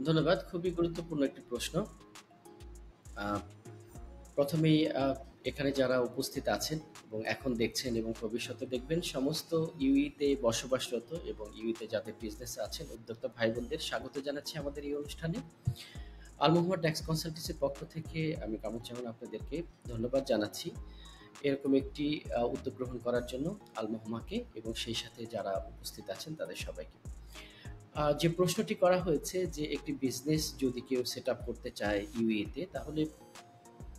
ধন্যবাদ। খুবই গুরুত্বপূর্ণ একটি প্রশ্ন। আ প্রথমেই এখানে যারা উপস্থিত আছেন এবং এখন দেখছেন এবং ভবিষ্যতে দেখবেন সমস্ত তে বসবাসরত এবং তে যাদের বিজনেস আছেন উদ্যোক্তা ভাই-বোনদের স্বাগত জানাচ্ছি আমাদের এই অনুষ্ঠানে। আল মুহাম্মদ ট্যাক্স কনসালটেন্সির পক্ষ থেকে আমি কামরুজ্জামান আপনাদেরকে ধন্যবাদ জানাচ্ছি। এরকম একটি উদ্যোগ গ্রহণ করার জন্য আল মুহাম্মাকে এবং সেই সাথে যারা উপস্থিত আছেন তাদের সবাইকে। যে প্রশ্নটি করা হয়েছে যে একটি বিজনেস যদি কেউ সেট আপ করতে চায় তে তাহলে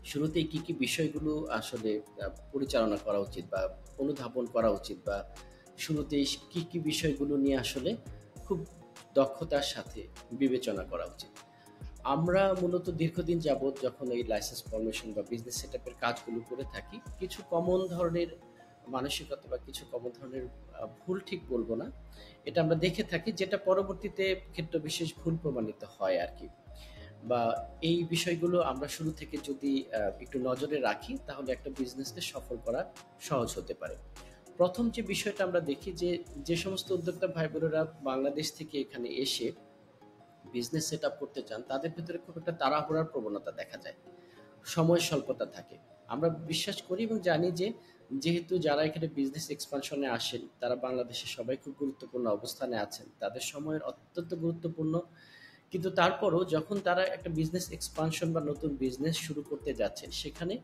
শুরুতেই কি বিষয়গুলো আসলে পরিচালনা করা উচিত বা অনুধাবন করা উচিত বা শুরুতেই কি বিষয়গুলো নিয়ে আসলে খুব দক্ষতার সাথে বিবেচনা করা উচিত? আমরা মূলত দীর্ঘদিন যাবৎ যখন এই লাইসেন্স ফরমেশন বা বিজনেস সেটআপের কাজগুলো করে থাকি, কিছু কমন ধরনের মানসিকতা বা কিছু কমন ধরনের ভুল ঠিক বলব না। এটা আমরা দেখে থাকি যেটা পরবর্তীতে ক্ষেত্র বিশেষ ভুল প্রমাণিত হয় আরকি। বা এই বিষয়গুলো আমরা শুরু থেকে যদি একটু নজরে রাখি তাহলে একটা বিজনেসকে সফল করা সহজ হতে পারে। ১ম যে বিষয়টা আমরা দেখি যে সমস্ত উদ্যোক্তা ভাই-বোনেরা বাংলাদেশ থেকে এখানে এসে বিজনেস সেটআপ করতে চান, তাদের ভেতরে খুব একটা তাড়াহুড়ার প্রবণতা দেখা যায়। সময় স্বল্পতা থাকে। আমরা বিশ্বাস করি এবং জানি যে যেহেতু যারা এখানে বিজনেস এক্সপানশন এ আসেন, তারা বাংলাদেশে সবাই খুব গুরুত্বপূর্ণ অবস্থানে আছেন। তাদের সময়ের অত্যন্ত গুরুত্বপূর্ণ। কিন্তু তারপরও যখন তারা একটা বিজনেস এক্সপানশন বা নতুন বিজনেস শুরু করতে যাচ্ছেন, সেখানে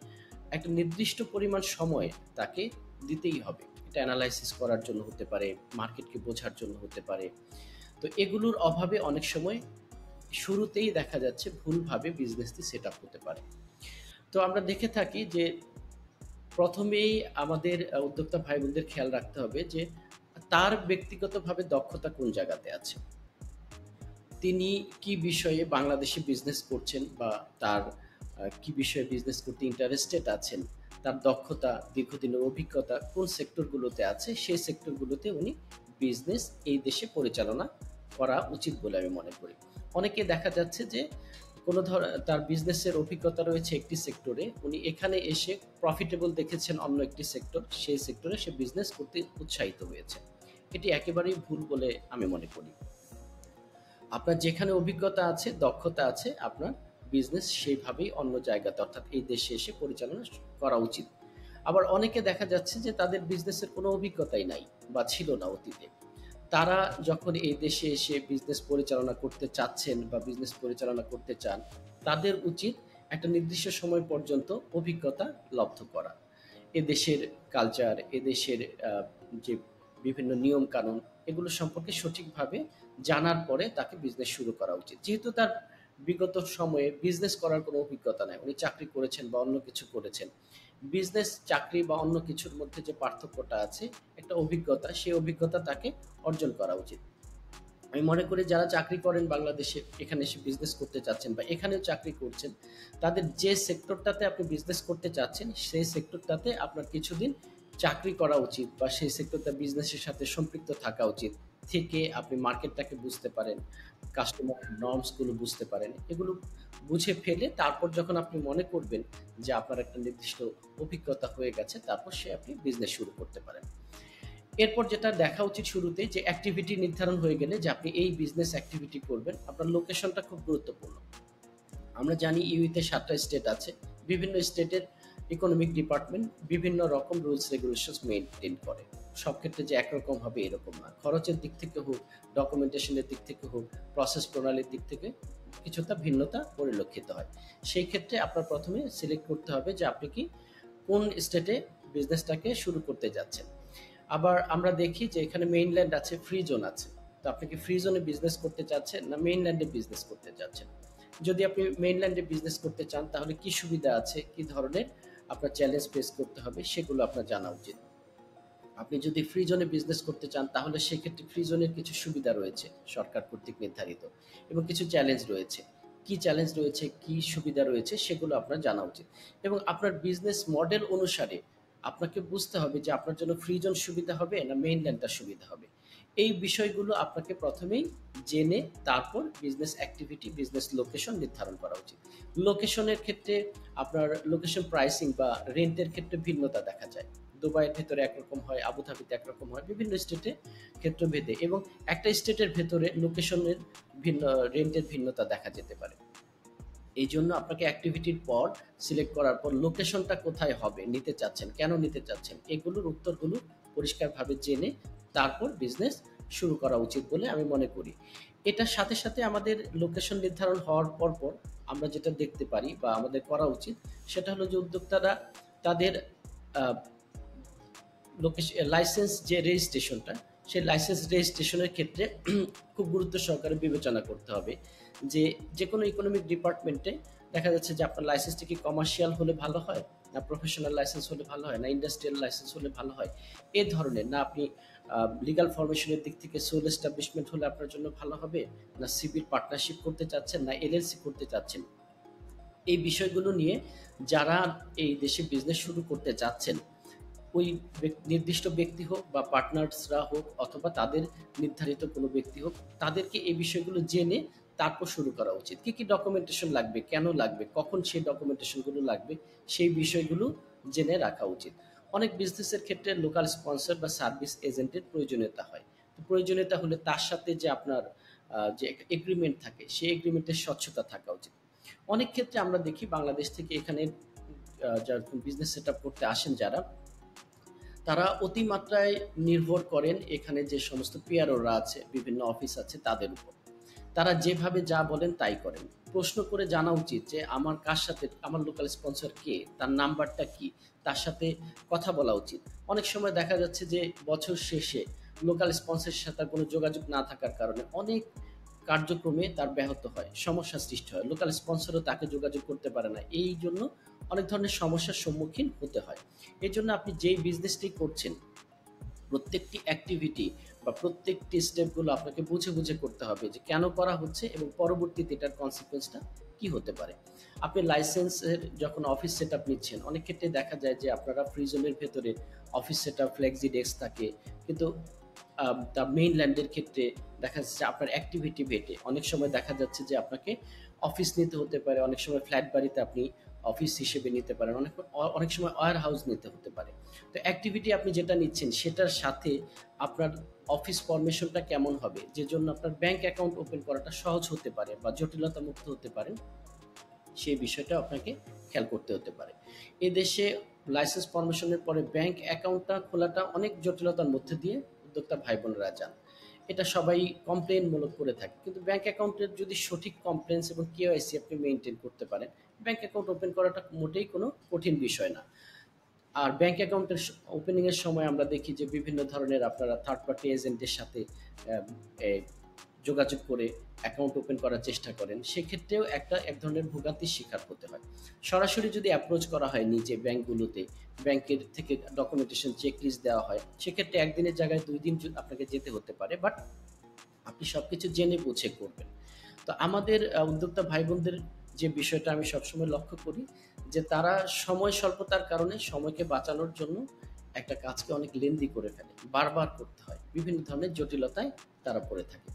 একটা নির্দিষ্ট পরিমাণ সময় তাকে দিতেই হবে। এটা এনালাইসিস করার জন্য হতে পারে, মার্কেটকে বোঝার জন্য হতে পারে। তো এগুলোর অভাবে অনেক সময় শুরুতেই দেখা যাচ্ছে ভুলভাবে বিজনেসটি সেট আপ হতে পারে। তো আমরা দেখে থাকি যে প্রথমেই আমাদের উদ্যোক্তা ভাই-বোনদের খেয়াল রাখতে হবে যে তার ব্যক্তিগতভাবে দক্ষতা কোন জায়গাতে আছে। তিনি কি বিষয়ে বাংলাদেশে বিজনেস করছেন বা তার কি বিষয়ে বিজনেস করতে ইন্টারেস্টেড আছেন, তার দক্ষতা, দীর্ঘদিনের অভিজ্ঞতা কোন সেক্টরগুলোতে আছে, সেই সেক্টরগুলোতে উনি বিজনেস এই দেশে পরিচালনা করা উচিত বলে আমি মনে করি। অনেকে দেখা যাচ্ছে যে কোনো তার বিজনেসের অভিজ্ঞতা রয়েছে একটি সেক্টরে, উনি এখানে এসে প্রফিটেবল দেখেছেন অন্য একটি সেক্টর, সেই সেক্টরে সে বিজনেস করতে উৎসাহিত হয়েছে। এটি একেবারেই ভুল বলে আমি মনে করি। আপনার যেখানে অভিজ্ঞতা আছে, দক্ষতা আছে, আপনার বিজনেস সেইভাবেই অন্য জায়গাতে অর্থাৎ এই দেশে এসে পরিচালনা করা উচিত। আবার অনেকে দেখা যাচ্ছে যে তাদের বিজনেসের কোনো অভিজ্ঞতাই নাই বা ছিল না অতীতে। তারা যখন এই দেশে এসে বিজনেস পরিচালনা করতে চাচ্ছেন বা বিজনেস পরিচালনা করতে চান, তাদের উচিত একটা নির্দিষ্ট সময় পর্যন্ত অভিজ্ঞতা লব্ধ করা। এদেশের কালচার, এদেশের যে বিভিন্ন নিয়ম-কানুন এগুলো সম্পর্কে সঠিকভাবে জানার পরে তাকে বিজনেস শুরু করা উচিত। যেহেতু তার বিগত সময়ে বিজনেস করার কোনো অভিজ্ঞতা নাই। উনি চাকরি করেছেন বা অন্য কিছু করেছেন। বিজনেস, চাকরি বা অন্য কিছুর মধ্যে যে পার্থক্যটা আছে, একটা অভিজ্ঞতা, সেই অভিজ্ঞতা তাকে অর্জন করা উচিত। আমি মনে করি যারা চাকরি করেন বাংলাদেশে, এখানে এসে বিজনেস করতে চাচ্ছেন বা এখানেও চাকরি করছেন, তাদের যে সেক্টরটাতে আপনি বিজনেস করতে চাচ্ছেন, সেই সেক্টরটাতে আপনার কিছুদিন চাকরি করা উচিত বা সেই সেক্টরটা বিজনেসের সাথে সম্পৃক্ত থাকা উচিত। থেকে আপনি মার্কেটটাকে বুঝতে পারেন, কাস্টমার নর্মস গুলো বুঝতে পারেন। এগুলো বুঝে ফেলে তারপর যখন আপনি মনে করবেন যে আপনার একটা নির্দিষ্ট অভিজ্ঞতা হয়ে গেছে, তারপর আপনি বিজনেস শুরু করতে পারেন। এরপর যেটা দেখা উচিত শুরুতেই যে অ্যাক্টিভিটি নির্ধারণ হয়ে গেলে যে আপনি এই বিজনেস অ্যাক্টিভিটি করবেন, আপনার লোকেশনটা খুব গুরুত্বপূর্ণ। আমরা জানি তে ৭ টা স্টেট আছে। বিভিন্ন স্টেটের ইকোনমিক ডিপার্টমেন্ট বিভিন্ন রকম রুলস রেগুলেশনস মেইনটেইন করে। সব ক্ষেত্রে যে একরকম হবে এরকম না। খরচের দিক থেকে হোক, ডকুমেন্টেশন এর দিক থেকে হোক, প্রসেস প্রণালীর দিক থেকে কিছুটা ভিন্নতা পরিলক্ষিত হয়। সেই ক্ষেত্রে আপনার ১ম এ সিলেক্ট করতে হবে যে আপনি কোন স্টেটে বিজনেসটাকে শুরু করতে যাচ্ছেন। আবার আমরা দেখি যে এখানে মেইনল্যান্ড আছে, ফ্রি জোন আছে। তো আপনি কি ফ্রি জোনে বিজনেস করতে চাচ্ছেন না মেইনল্যান্ডে বিজনেস করতে চাচ্ছেন? যদি আপনি মেইনল্যান্ডে বিজনেস করতে চান তাহলে কি সুবিধা আছে, কি ধরনের আপনার চ্যালেঞ্জ ফেস করতে হবে সেগুলো আপনার জানা উচিত। আপনি যদি ফ্রি জোনে বিজনেস করতে চান তাহলে সেক্ষেত্রে ফ্রি জোনের কিছু সুবিধা রয়েছে সরকার কর্তৃক নির্ধারিত এবং কিছু চ্যালেঞ্জ রয়েছে। কি চ্যালেঞ্জ রয়েছে, কি সুবিধা রয়েছে সেগুলো আপনার জানা উচিত। এবং আপনার বিজনেস মডেল অনুসারে আপনাকে বুঝতে হবে যে আপনার জন্য ফ্রি জোন সুবিধা হবে না মেইনল্যান্ডটা সুবিধা হবে। এই বিষয়গুলো আপনাকে প্রথমেই জেনে তারপর বিজনেস অ্যাক্টিভিটি, বিজনেস লোকেশন নির্ধারণ করা উচিত। লোকেশনের ক্ষেত্রে আপনার লোকেশন প্রাইসিং বা রেন্টের ক্ষেত্রে ভিন্নতা দেখা যায়। দুবাইয়ের ভেতরে একরকম হয়, আবুধাবিতে একরকম হয়, বিভিন্ন স্টেটে ক্ষেত্রভেদে, এবং একটা স্টেটের ভেতরে লোকেশনের ভিন্ন, রেন্টের ভিন্নতা দেখা যেতে পারে। এই জন্য আপনাকে অ্যাক্টিভিটির পর সিলেক্ট করার পর লোকেশনটা কোথায় হবে, নিতে চাচ্ছেন, কেন নিতে চাচ্ছেন, এগুলোর উত্তরগুলো পরিষ্কারভাবে জেনে তারপর বিজনেস শুরু করা উচিত বলে আমি মনে করি। এটার সাথে সাথে আমাদের লোকেশন নির্ধারণ হওয়ার পর আমরা যেটা দেখতে পারি বা আমাদের করা উচিত, সেটা হলো যে উদ্যোক্তারা তাদের লোকেশন লাইসেন্স যে রেজিস্ট্রেশনটা, সেই লাইসেন্স রেজিস্ট্রেশনের ক্ষেত্রে খুব গুরুত্ব সহকারে বিবেচনা করতে হবে যে যে কোনো ইকোনমিক ডিপার্টমেন্টে দেখা যাচ্ছে যে আপনার লাইসেন্সটা কি কমার্শিয়াল হলে ভালো হয়, না প্রফেশনাল লাইসেন্স হলে ভালো হয়, না ইন্ডাস্ট্রিয়াল লাইসেন্স হলে ভালো হয়, এই ধরনের, না আপনি লিগাল ফরমেশনের দিক থেকে সোল এস্টাবলিশমেন্ট হলে আপনার জন্য ভালো হবে, না সিভিল পার্টনারশিপ করতে চাচ্ছেন, না এলএলসি করতে চাচ্ছেন। এই বিষয়গুলো নিয়ে যারা এই দেশে বিজনেস শুরু করতে যাচ্ছেন, ওই নির্দিষ্ট ব্যক্তি হোক বা পার্টনার্সরা হোক অথবা তাদের নির্ধারিত কোনো ব্যক্তি হোক, তাদেরকে এই বিষয়গুলো জেনে তারপর শুরু করা উচিত। কি কি ডকুমেন্টেশন লাগবে, কেন লাগবে, কখন সেই ডকুমেন্টেশনগুলো লাগবে, সেই বিষয়গুলো জেনে রাখা উচিত। অনেক বিজনেসের ক্ষেত্রে লোকাল স্পন্সর বা সার্ভিস এজেন্টের প্রয়োজনীয়তা হয়। তো প্রয়োজনীয়তা হলে তার সাথে যে আপনার যে একটা এগ্রিমেন্ট থাকে, সেই এগ্রিমেন্টের স্বচ্ছতা থাকা উচিত। অনেক ক্ষেত্রে আমরা দেখি বাংলাদেশ থেকে এখানে যারা বিজনেস সেট আপ করতে আসেন যারা, তারা অতিমাত্রায় নির্ভর করেন এখানে যে সমস্ত পিআরওরা আছে, বিভিন্ন অফিস আছে, তাদের উপর। তারা যেভাবে যা বলেন তাই করেন। প্রশ্ন করে জানা উচিত যে আমার কার সাথে, আমার লোকাল স্পন্সর কে, তার নাম্বারটা কি, তার সাথে কথা বলা উচিত। অনেক সময় দেখা যাচ্ছে যে বছর শেষে লোকাল স্পন্সরের সাথে কোনো যোগাযোগ না থাকার কারণে অনেক কার্যক্রমে তার ব্যাহত হয়, সমস্যার সৃষ্টি হয়, লোকাল স্পন্সরও তাকে যোগাযোগ করতে পারে না, এই জন্য অনেক ধরনের সমস্যার সম্মুখীন হতে হয়। এই জন্য আপনি যেই বিজনেসটি করছেন, প্রত্যেকটি অ্যাক্টিভিটি বা প্রত্যেকটি স্টেপগুলো আপনাকে বুঝে বুঝে করতে হবে যে কেন করা হচ্ছে এবং পরবর্তীতে এটার কনসিকুয়েন্সটা কি হতে পারে। আপনি লাইসেন্সের যখন অফিস সেট আপ নিচ্ছেন, অনেক ক্ষেত্রে দেখা যায় যে আপনারা ফ্রি জোনের ভেতরে office set up, flexi desk থাকে, কিন্তু তার মেইনল্যান্ডের ক্ষেত্রে দেখা যাচ্ছে আপনার অ্যাক্টিভিটি ভেটে অনেক সময় দেখা যাচ্ছে যে আপনাকে অফিস নিতে হতে পারে, অনেক সময় ফ্ল্যাট বাড়িতে আপনি অফিস হিসেবে নিতে পারেন, অনেক অনেক সময় ওয়্যার হাউস নিতে হতে পারে। তো অ্যাক্টিভিটি আপনি যেটা নিচ্ছেন সেটার সাথে আপনার অফিস ফরমেশনটা কেমন হবে, যে জন্য আপনার ব্যাংক অ্যাকাউন্ট ওপেন করাটা সহজ হতে পারে বা জটিলতা মুক্ত হতে পারেন, সেই বিষয়টা আপনাকে খেয়াল করতে হতে পারে। এদেশে লাইসেন্স ফরমেশনের পরে ব্যাংক অ্যাকাউন্টটা খোলাটা অনেক জটিলতার মধ্যে দিয়ে উদ্যোক্তা ভাই বোনেরা যান। এটা সবাই কমপ্লেনমূলক করে থাকে, কিন্তু ব্যাংক অ্যাকাউন্টের যদি সঠিক কমপ্লেন্স এবং কেওয়াইসি আপনি মেনটেন করতে পারেন, ব্যাংক অ্যাকাউন্ট ওপেন করাটা মোটেই কোনো কঠিন বিষয় না। আর ব্যাংক অ্যাকাউন্টের ওপেনিং এর সময় আমরা দেখি যে বিভিন্ন ধরনের আপনারা থার্ড পার্টি এজেন্টের সাথে আহ, এ, যোগাযোগ করে অ্যাকাউন্ট ওপেন করার চেষ্টা করেন, সেক্ষেত্রেও এক ধরনের ভোগান্তির শিকার হতে হয়। সরাসরি যদি অ্যাপ্রোচ করা হয় নিজে ব্যাংকগুলোতে, ব্যাংকের থেকে ডকুমেন্টেশন চেক লিস্ট দেওয়া হয়, সেক্ষেত্রে একদিনের জায়গায় 2 দিন আপনাকে যেতে হতে পারে, বাট আপনি সবকিছু জেনে বুঝে করবেন। তো আমাদের উদ্যোক্তা ভাই বোনদের যে বিষয়টা আমি সবসময় লক্ষ্য করি, যে তারা সময় স্বল্পতার কারণে সময়কে বাঁচানোর জন্য একটা কাজকে অনেক লেন্দি করে ফেলে, বারবার করতে হয়, বিভিন্ন ধরনের জটিলতায় তারা পড়ে থাকে।